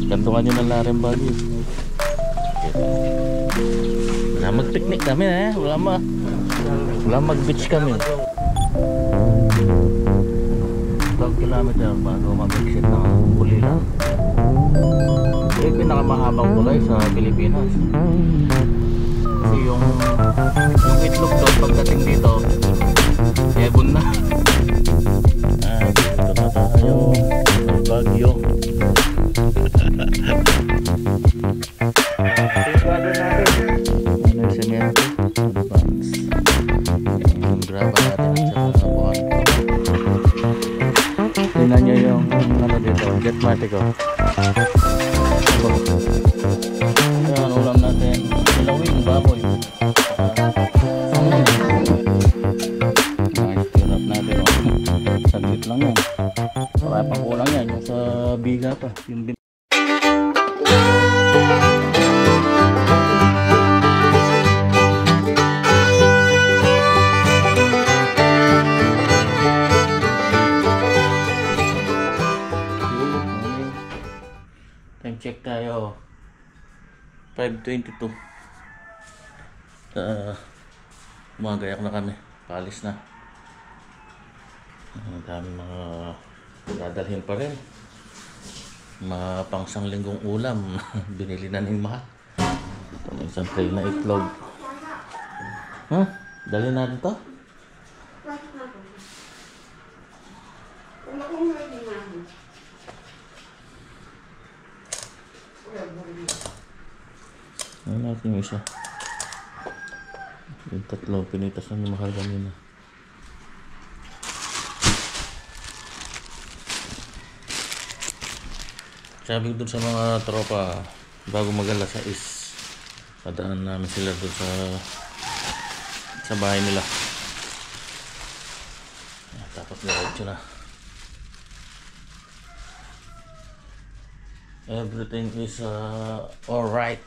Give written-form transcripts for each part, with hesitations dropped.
Kantungan nyo ng Larem Baguio. Wala mag-picnic kami wala mag-beach kami. 12 kilometer bago mag-exit ng Bulilan. Ito yung pinakamahabang tulay sa Pilipinas. Kasi yung itlog doon pagdating dito ebon na. Dito na tayo Baguio. Ano yung semento advance yung graba natin at sa buwan. Tingnan nyo yung ano dito, jetmatic oh. Yan, ulam natin ilawing baboy. Hirap natin oh. Saglit lang yan. Wala pang kulang yan yung sa biga pa yung time check tayo 5:22. Umagayak na kami, paalis na. Ang dami mga dadalhin pa rin, mga pangsang linggong ulam. Binili na ng mahal. Ito may isang tray na itlog. Dali natin to. Ano natin yung isa? Yung tatlo, pinitas na yung mahal kanina. Sabi ko dun sa mga tropa, bago mag-alas 6, padaan namin sila dun sa bahay nila. Tapos diretso na. Everything is alright.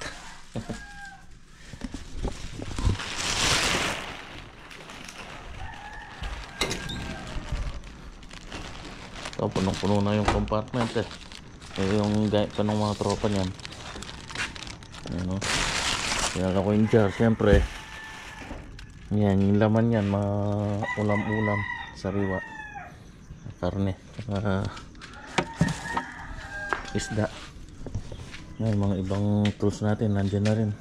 So, punong-puno na yung compartment eh. Yung gaya pa ng mga tropa niyan. Ano? Pinala ko yung jar, siyempre. Yan, yung laman yan, mga ulam-ulam, sariwa, karne, saka isda. Yan, mga ibang tools natin nandyan na rin.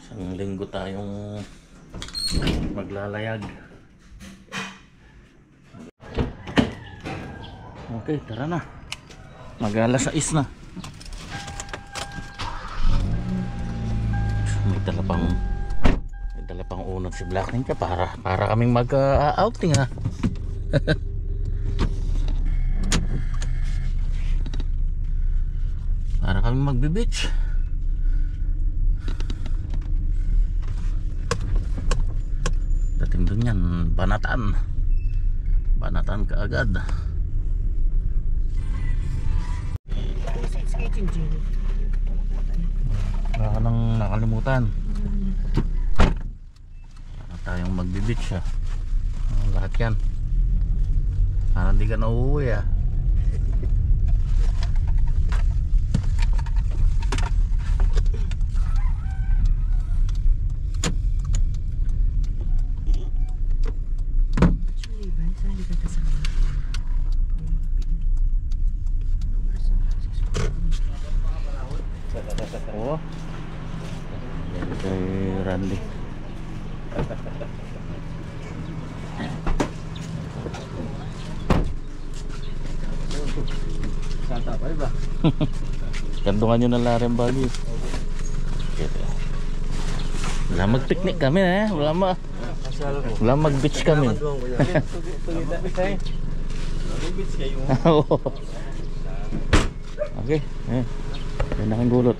Isang linggo tayong maglalayag. Okay, tara na. Mag-alas 6 na. May dala pang unang si Black Ninja para kaming mag-outing ha. Para kaming magbe-beach. Dating dun yan, Banatan kaagad. Wala ka nang nakalimutan. Para tayong magbe-beach ha. Lahat yan. Para hindi ka na uuwi ha. Oh, yan kay Randy. Santa pa ba? Kantungan nyo ng Larem Baguio. Wala mag-picnic kami wala mag-beach kami. Okay, yan na kang gulot.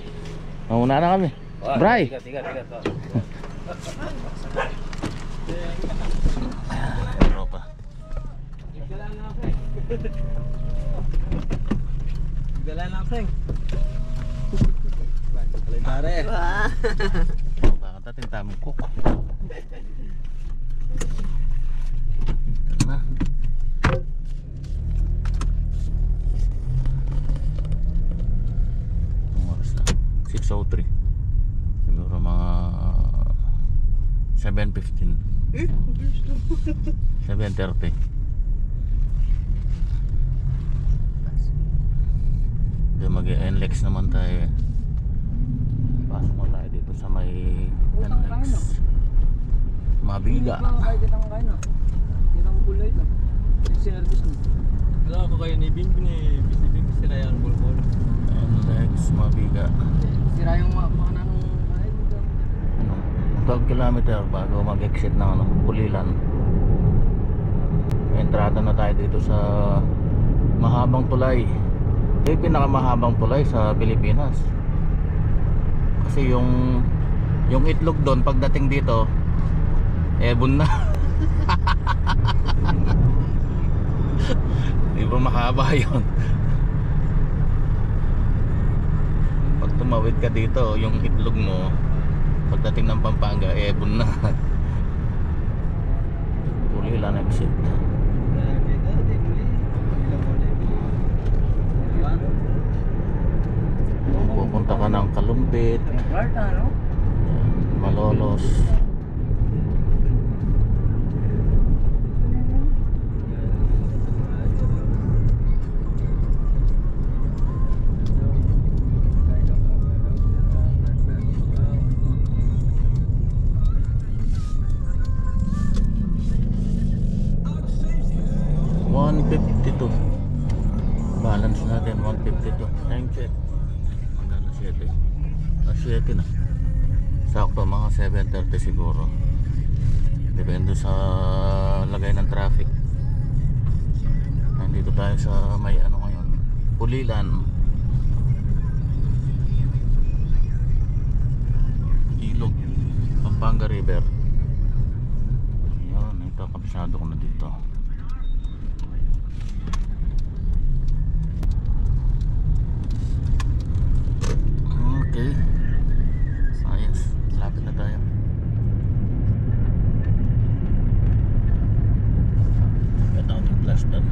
Mauna na kami. Bray! Tiga. Tropa. Gala na ako. Pare. Bakit natin tamang cook. na. Ang oras na 6:03. Siguro mga 7:15. 7:30. Mag-NLEX naman tayo. Pasok mo tayo dito sa may NLEX. Mabiga. Kain kita ng kain, no? Kita mo kulay ito. Service mo. Wala ko kayo ni Bing sila yung bulbol. NLEX Mabiga. Sira yung mga nang kain dito. 12 kilometer bago mag-exit ng Pulilan. Entrada na tayo dito sa mahabang tulay. Ito yung pinakamahabang tulay sa Pilipinas. Kasi yung itlog doon pagdating dito ebon na. Di ba mahaba yun? Pag tumawid ka dito, yung itlog mo pagdating ng Pampanga ebon na. Pulilan exit. Pupunta ka ng Kalumpit, Malolos. Balance natin 152. Time check. Magkano 7? 7 na. Sakto mga 7:30 siguro. Depende sa lagay ng traffic. Nandito tayo sa may ano ngayon, Pulilan. Ilog, Pampanga River. Ayan, ito kabisado ko na dito. Okay. Ayos, lapit na tayo. Get out yung flash doon.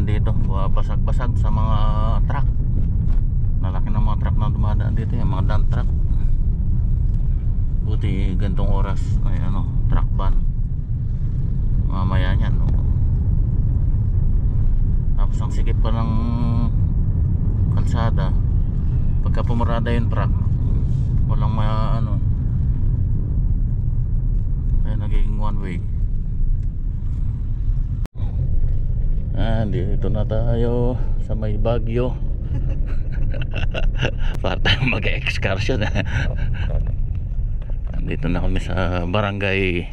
Dito basag-basag sa mga truck. Lalaki ng mga truck na dumadaan dito, yung mga dump truck. Buti gantong oras ay ano, truck ban. Mamaya niyan, no? Tapos ang sikip pa ng kalsada. Pagka pumarada yung truck, walang ano, ay nagiging one way. Dito na tayo sa may Baguio. Para tayo mag-excursion. Dito na kami sa barangay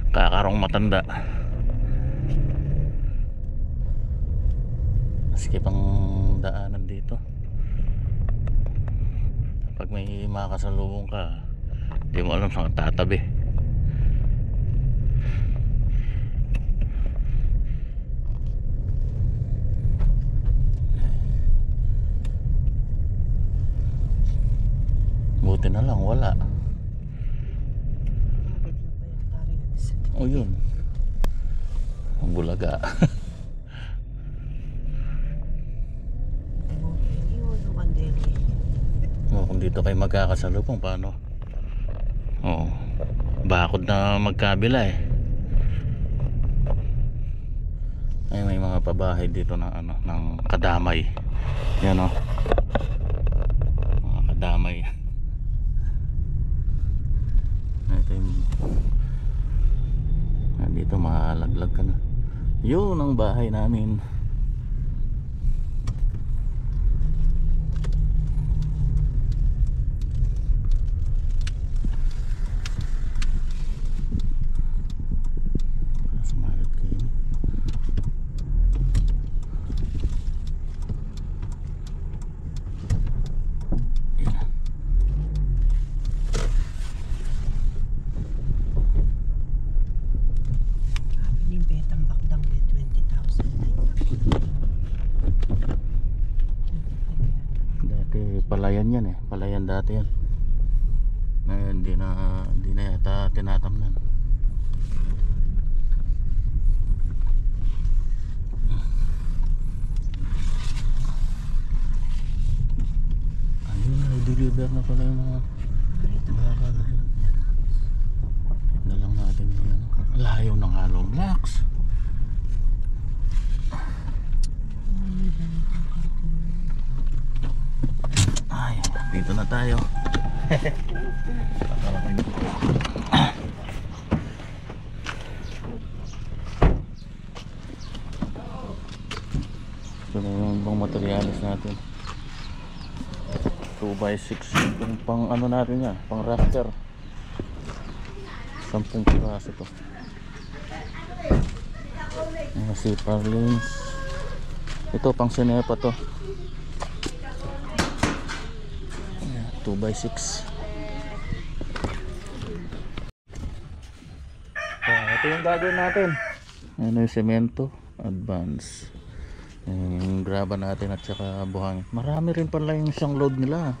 Kakarong Matanda. Maski pang daanan dito. Pag may makasalubong ka, di mo alam saan tatabi. Buti na lang wala. Oh yun, ang bulaga. Oh, kung dito kayo magkakasalubong, paano? Oh, bakod na magkabila eh. Ay, may mga pabahay dito ng ano, ng kadamay. Yan oh, mga kadamay. Ito yung dito mahalaglag ka na. Yun ang bahay namin. palayan yan eh. Palayan dati yan. Ngayon hindi na yata tinatamnan. Ayun na, i-deliver na pala yung mga bakal. Na lang natin yan. Layo ng hollow blocks. Ay, dito na tayo. Ito na yung ibang materialis natin. 2x6 yung pang ano natin yan, pang rafter. 10 piraso to. Mga zipper links. Ito pang sinepa to. 2x6. Ito yung gagawin natin. Ano yung semento advance, yung graba natin at saka buhangin. Marami rin pala yung isang load nila.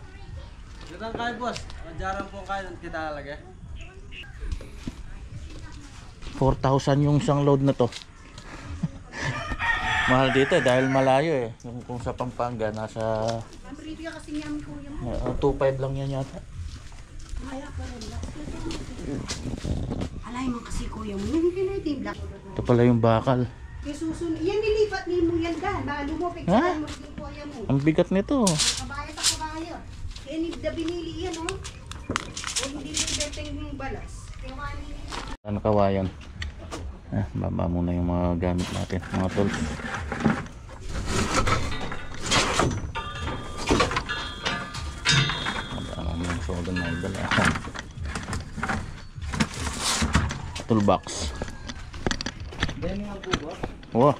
Ito kaya boss, jaran po kaya kita lagi. 4,000 yung isang load na to. Mahal dito eh, dahil malayo eh. Kung sa Pampanga nasa 2,500 lang yan yata. Alay mo kasi kuya mo, hindi ka na itindak. Ito pala yung bakal. Susunod, yan nilipat ni mo yan dyan. Maalo mo, pagkakan mo yung kuya mo. Ang bigat nito. Kabayo sa kabayo. Kaya nigda binili yan, oh. O hindi mo beteng yung balas. Ano kawayan? Baba muna yung mga gamit natin, mga tools. Ano yung sogan na dala. Toolbox. Dahil nga po ba? Wow.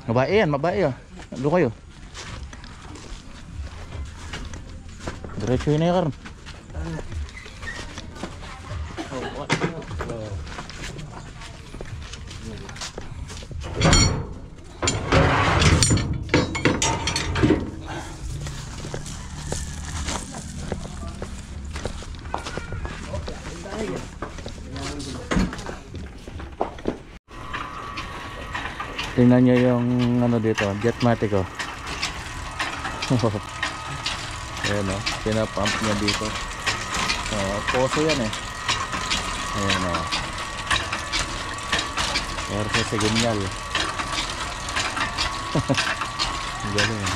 Mabae yan, mabae yan. Doon kayo. Diretso yun na yan, Karn. Tingnan nyo yung ano dito, Jetmatic oh. Ayan oh, pinapump niya dito. Poso yan eh. Ayan oh. Meron siya sa ginyal. Ang galing eh.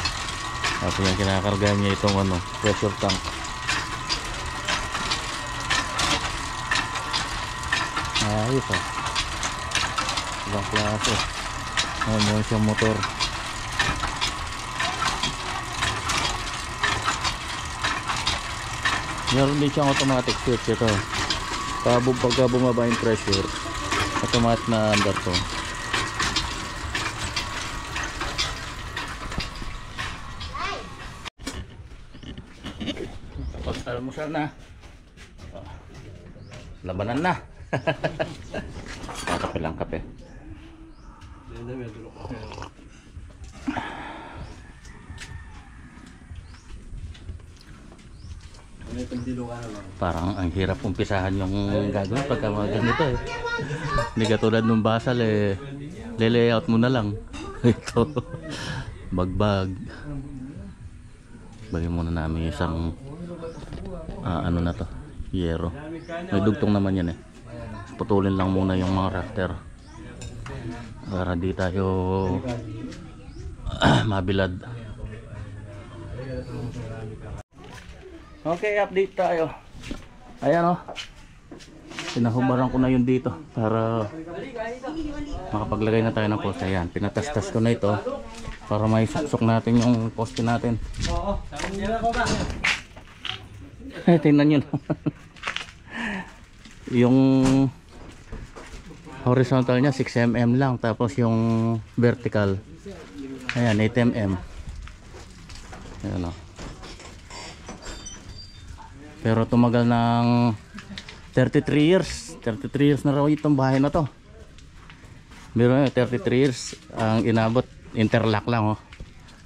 Tapos yung kinakargahan niya itong ano, pressure tank. Ayos oh. Ibang klase. Meron siyang motor. Meron din siyang automatic switch ito. Pagka bumaba yung pressure, automatic na under to. Tapos almusal na. Labanan na. Kape lang kape. Parang ang hirap umpisahan yung gagawin pagka mga ganito eh. Hindi katulad nung basal eh, le-layout mo na lang. Ito bagbag. Bagay muna namin isang ano na to, yero. May dugtong naman yan eh. Putulin lang muna yung mga rafter para di tayo mabilad. Okay, update tayo. Ayan oh, pinahubaran ko na yun dito para makapaglagay na tayo ng poste. Ayan, pinatastas ko na ito para may suksok natin yung poste natin. Oo, sabi nila ko ba? Tingnan nyo lang. Yung horizontal nya 6mm lang, tapos yung vertical ayan 8mm. Ayan o. Pero tumagal ng 33 years 33 years na raw itong bahay na to. Meron 33 years ang inabot, interlock lang oh.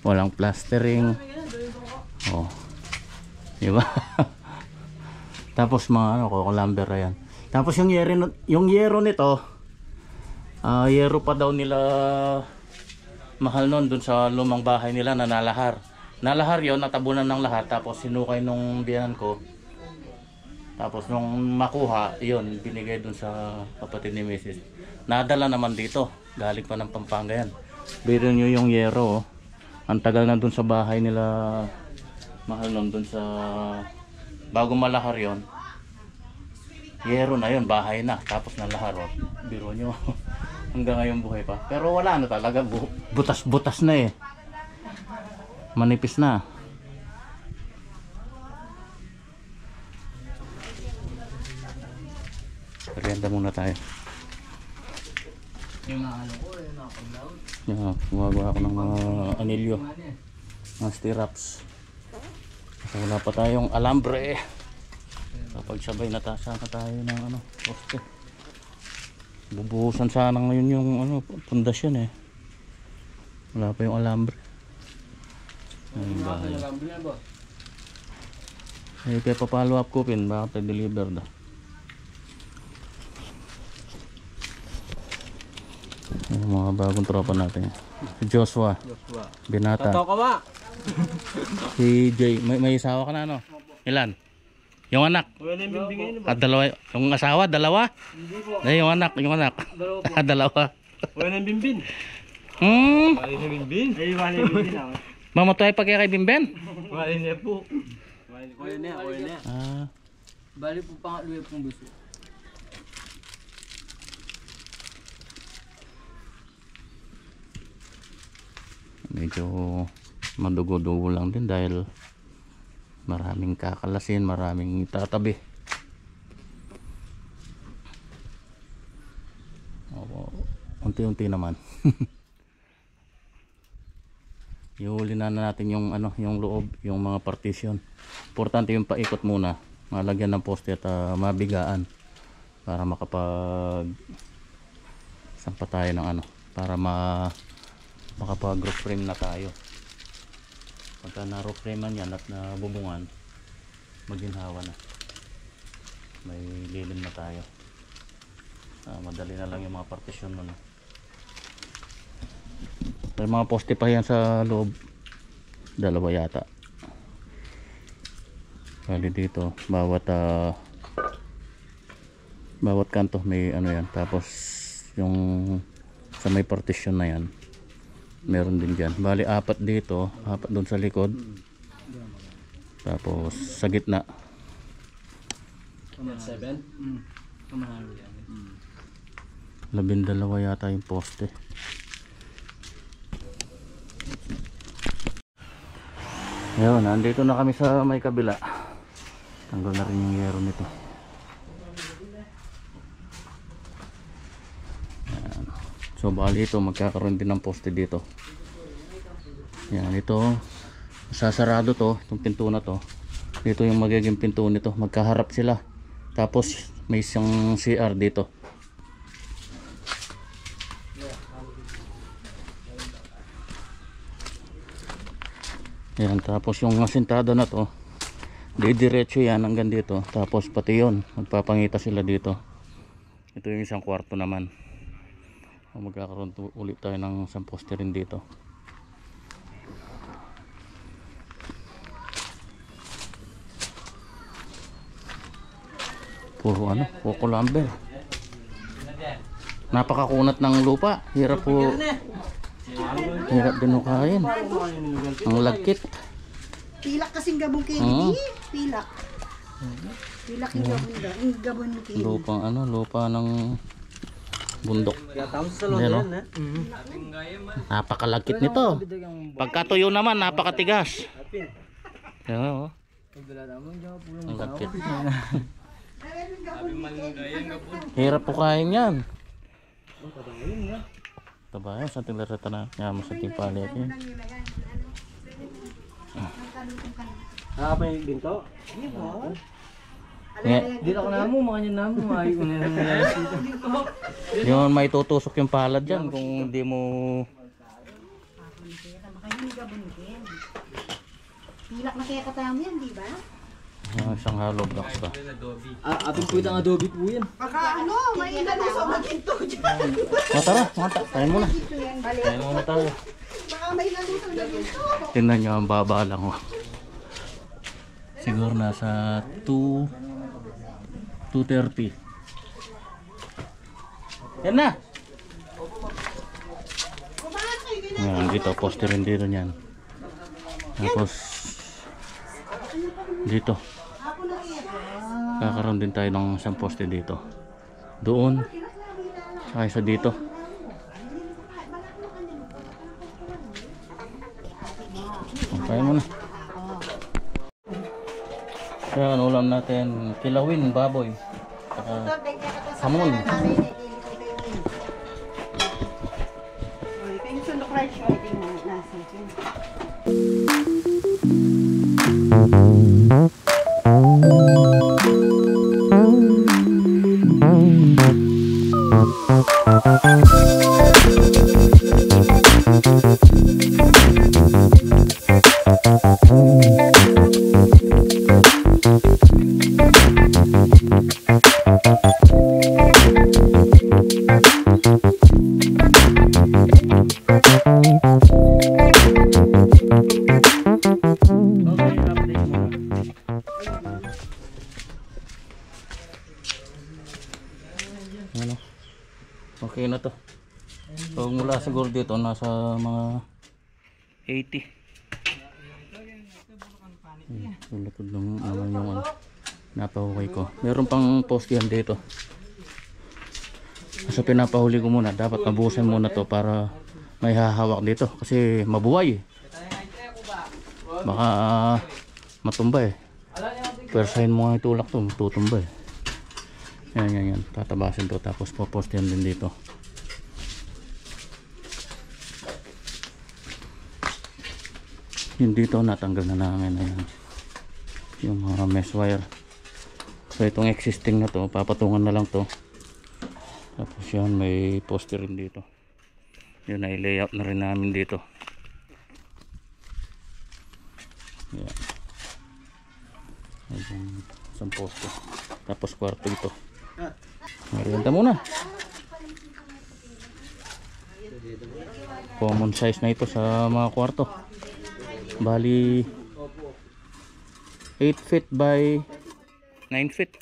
Walang plastering. Oh. Diba? Tapos mga ano, lumber yan. Tapos yung yero nito, yero pa daw nila mahal nun dun sa lumang bahay nila na nalahar. Nalahar yon, natabunan ng lahat, tapos sinukay nung biyanan ko. Tapos nung makuha, yon binigay dun sa kapatid ni Mrs. Nadala naman dito, galing pa ng Pampanga yan. Biro nyo yung yero, oh. Ang tagal na dun sa bahay nila mahal nun dun sa bago malahar yon. Yero na yon, bahay na, tapos nalahar, oh. Biro nyo. Hanggang ngayon buhay pa. Pero wala na talaga, butas-butas na eh. Manipis na. Merienda muna tayo. Yung ano ko, yung nakapaglaw. Yeah, gumagawa ako ng mga anilyo, mga stirrups. Kasi wala pa tayong alambre eh. Kapag sabay natasa na tayo ng ano, poste. Bubuhusan sana ngayon yung ano, pundasyon eh. Wala pa yung alambre. Ayun bahay. Eh, kaya pa-follow up ko pin, baka pa-deliver na. Yung mga bagong tropa natin. Si Joshua. Binata. Tataw ka ba? Si Jay. May asawa ka na ano? Ilan? Yung anak? Wala yung bimbingin ba? Dalawa. Yung asawa? Dalawa? Hindi po. Eh, yung anak. Dalawa po. Dalawa. Wala yung bimbin. Wala yung bimbin? Ay, wala yung bimbin ako. Mamatay pa kaya kay Bimben? Wala niya po. Wala niya. Ah. Bali po pangatlo pong gusto. Medyo madugo-dugo lang din dahil maraming kakalasin, maraming tatabi. Unti-unti naman. Ihuli na natin yung ano, yung loob, yung mga partition. Importante yung paikot muna, malagyan ng poste at mabigaan para makapag sampa tayo ng ano, para makapag roof frame na tayo. Pagka na roof frame man yan at nabubungan, maginhawa na, may lilim na tayo. Madali na lang yung mga partition mo na. May mga poste pa yan sa loob, dalawa yata. Kali dito bawat kanto may ano yan. Tapos yung sa may partition na yan meron din dyan. Bali apat dito, apat doon sa likod, tapos sa gitna 7? 12 yata yung poste. Ayun, nandito na kami sa may kabila. Tanggal na rin yung yero nito. Ayan. So bali ito, magkakaroon din ng poste dito. Yan, ito sasarado to, itong pinto na to. Dito yung magiging pinto nito, magkaharap sila. Tapos may isang CR dito. Yan, tapos yung asintada na to, didiretso yan hanggang dito. Tapos pati yun, magpapangita sila dito. Ito yung isang kwarto naman. Magkakaroon ulit tayo ng isang poste rin dito. Puro ano, poko lumber. Napakakunat ng lupa. Hirap po. Hirap din ukain. Ang lagkit. Pilak kasing gabong Kennedy. Pilak. Pilak yung gabon daw. Yung gabon mo Kennedy. Lupa ano, lupa ng bundok. Sa Ayan, no? Napakalagkit nito. Pagkatuyo naman, napakatigas. Ayan, oh. Ang lagkit. Hirap po kain yan. Tabayan sa ating larata na yaman sa ating pali at yun. Apa yung ginto? Di ako na mo, makanya na mo. Ayaw ko na nangyayari dito. Yung may tutusok yung palad dyan kung hindi mo... Pilak na kaya katama yan, di ba? isang hollow blocks ba? Ating pwedeng adobe po yan. Baka ano, may nalusaw na ginto dyan. Tara, tayo muna. Ginto yan, bali. Tayo muna tayo. Baka may nalusaw na ginto. Tingnan nyo, ang baba lang. Oh. Siguro nasa 2:30. Yan na! Yan, dito, poste rin dito niyan. Tapos, dito. Kakaroon din tayo ng isang poste dito. Doon. Saka isa dito. Kaya mo na. Kaya ang ulam natin, kilawin, baboy. Saka hamon. Kayo sundok rice mo, ito yung nasa. Ano? Okay na to. So mula siguro dito nasa mga 80. Likod ng naman yung ano, napahukay ko. Meron pang post yan dito. So pinapahuli ko muna. Dapat mabuhusan muna to para may hahawak dito. Kasi mabuhay eh. Baka matumba eh. Persahin mo nga itulak to, tutumba eh. Yan. Tatabasin to tapos popost yan din dito. Yung dito natanggal na namin na yan. Yung mga mesh wire. So itong existing na to, papatungan na lang to. Tapos yan, may poster rin dito. Yun ay layout na rin namin dito. Yan. Ayan, isang poster. Tapos kwarto ito. Merienda muna. Common size na ito sa mga kwarto. Bali 8 feet by 9 feet.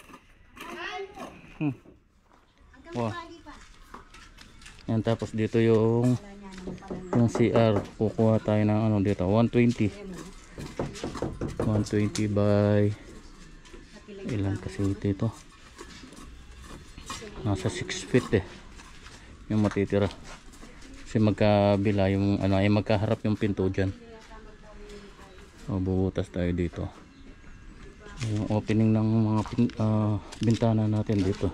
Wow. Yan, tapos dito yung CR. Kukuha tayo ng ano dito, 120 by ilan kasi ito. Nasa 6 feet eh yung matitira. Kasi magkabila yung ano ay magkaharap yung pinto dyan. So bubutas tayo dito. Yung opening ng mga bintana natin dito.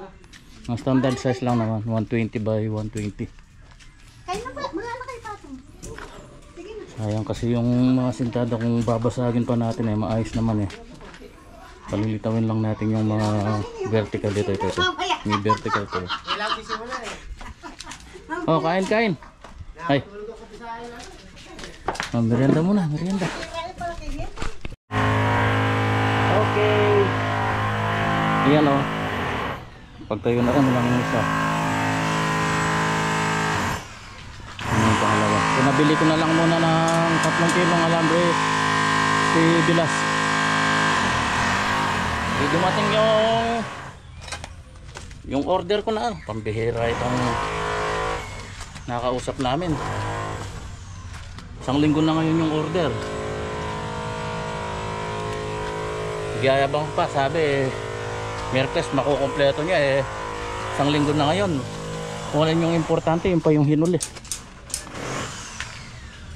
Ang standard size lang naman 120 by 120. Kayo na ba? Mga anak kayo patong. Sige na. Sayang kasi yung mga sintado kung babasagin pa natin eh maayos naman eh. Palilitawin lang natin yung mga vertical dito. May vertical to. Oh, kain. Ay. Merienda muna, merienda. Okay. Ayan o. Pagtayo na rin lang isa. Yung pangalawa. Pinabili ko na lang muna ng 3 kilong alambre si Bilas. Dumating yung order ko na pambihira itong nakausap namin. 1 linggo na ngayon yung order. Gayabang pa, sabi Miyerkules makukompleto niya 1 linggo na ngayon. Kung alin yung importante, yun pa yung hinuli.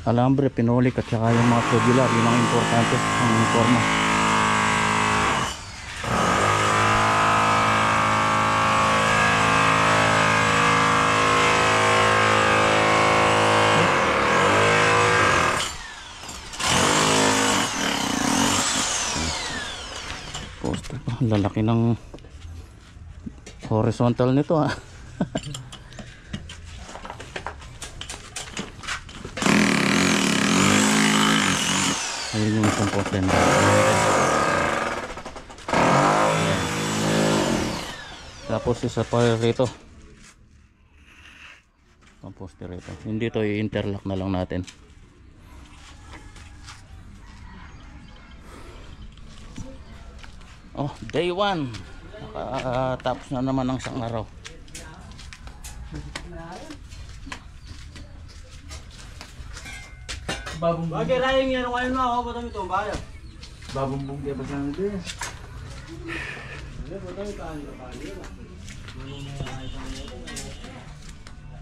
Alambre, pinolik at saka yung mga tubular, yun ang importante ang forma. Poster pa. lalaki ng horizontal nito ha. Ayun yung isang poste na. Tapos isa pa rito. Ang poste rito. Hindi to i-interlock na lang natin. Oh, day 1. Tapos na naman ang isang araw. Babumbong. Bagay rayang yan ngayon mo ako patang ito bayan. Babumbong dia pasang dia.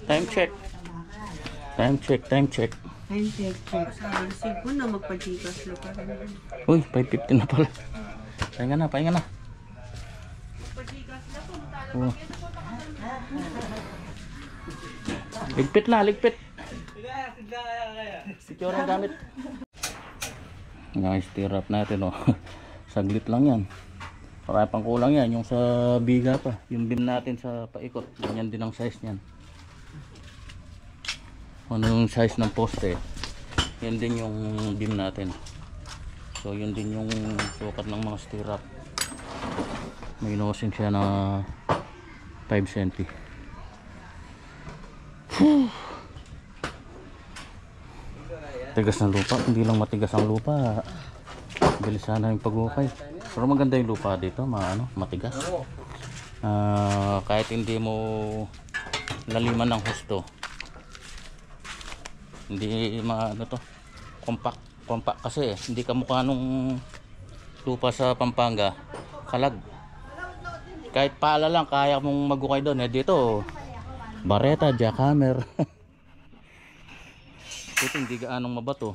Time check. Time check, time check. Time check. Sa cellphone na magpajikas lo pa. Uy, 5:50 na pala. Pahinga na, pahinga na. Oh. Ligpit na, ligpit. Secure ang gamit. Nice, tear up natin oh. Saglit lang yan. Para pang kulang yan, yung sa biga pa. Yung beam natin sa paikot, ganyan din ang size niyan. Ano yung size ng poste, yan din yung beam natin. So yun din yung sukat ng mga stirrup. May nosing siya na 5 cm. Tigas ng lupa, hindi lang matigas ang lupa, bilis sana yung pag-ukay. Pero maganda yung lupa dito, matigas. Kahit hindi mo laliman ng husto, hindi to, compact kasi hindi kamukha nung lupa sa Pampanga, kalag. Kahit pala lang kaya mong mag-ukay doon. Dito bareta, jackhammer. Ito hindi gaanong mabato,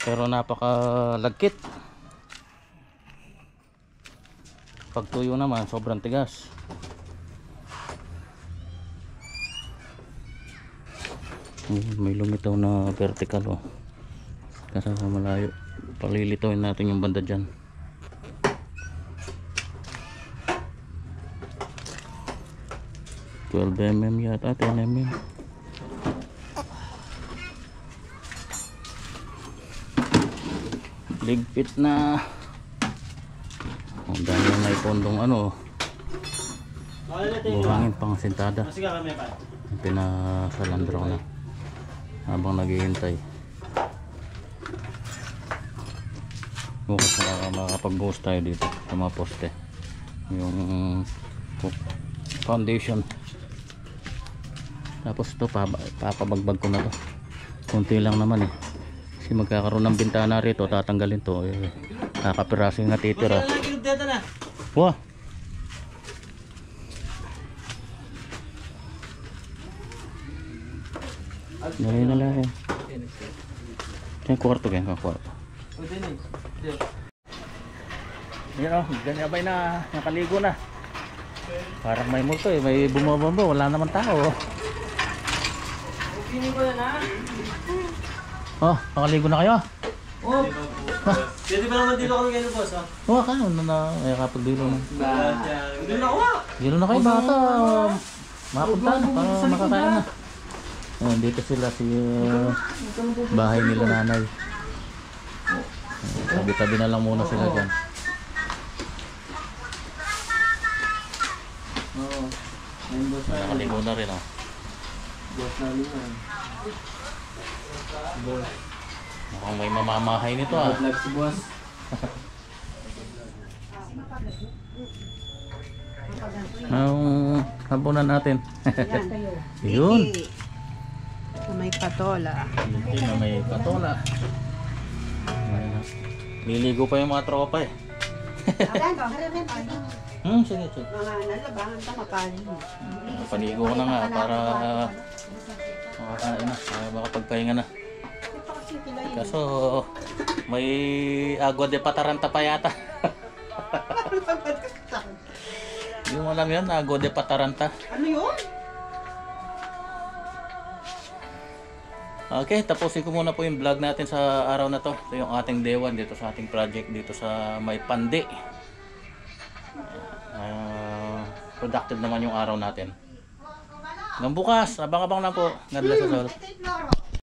pero napakalagkit. Pagtuyo naman sobrang tigas. May lumitaw na vertical oh. Kasi malayo, palilitawin natin yung banda dyan. mm yata, 10mm. Ligpit na. Ang dami na naipondong buhangin pang sentada. Pinasalandro na habang naghihintay. Bukas makakapag-buhos tayo dito sa mga poste. Yung foundation. Tapos ito papabagbag ko na to. Kunti lang naman eh. Kasi magkakaroon ng bintana rito, tatanggalin to eh. Kakapiraso yung natitira. Wah. Dali na lang yan. Yung kwarto ganyan, kwarto. Yan o, ganyan abay na, nakaligo na. Parang may multo eh, may bumabamba, wala naman tao. Oh, nakaligo na kayo? Oh. Pwede ba naman dito kami kayo, boss? Oo, kano na kapag dilo na. Dilo na ako. Dilo na kayo bata. Makapunta na para makakain na. Ayan, dito sila bahay nila nanay. Tabi-tabi na lang muna sila dyan. Oo. Nakaligo na rin oh. Boss na rin. Boss. Mukhang may mamamahay nito ah. Vlog si boss. Ang hapunan natin. Yun. May patola. Hindi na may patola. Liligo pa yung mga tropa eh. Sige, sige. Mga nalabangan ta makanin. Panigo ko na nga para makakain na, makapagpahinga na. Kaso may agua de pataranta pa yata. Yung mo alam yun, agua de pataranta. Ano yun? Okay, tapusin ko muna po yung vlog natin sa araw na to. Ito yung ating day 1 dito sa ating project dito sa May Pandi. productive naman yung araw natin. Hanggang bukas, abang-abang lang po. God bless us all. Ito yung loro.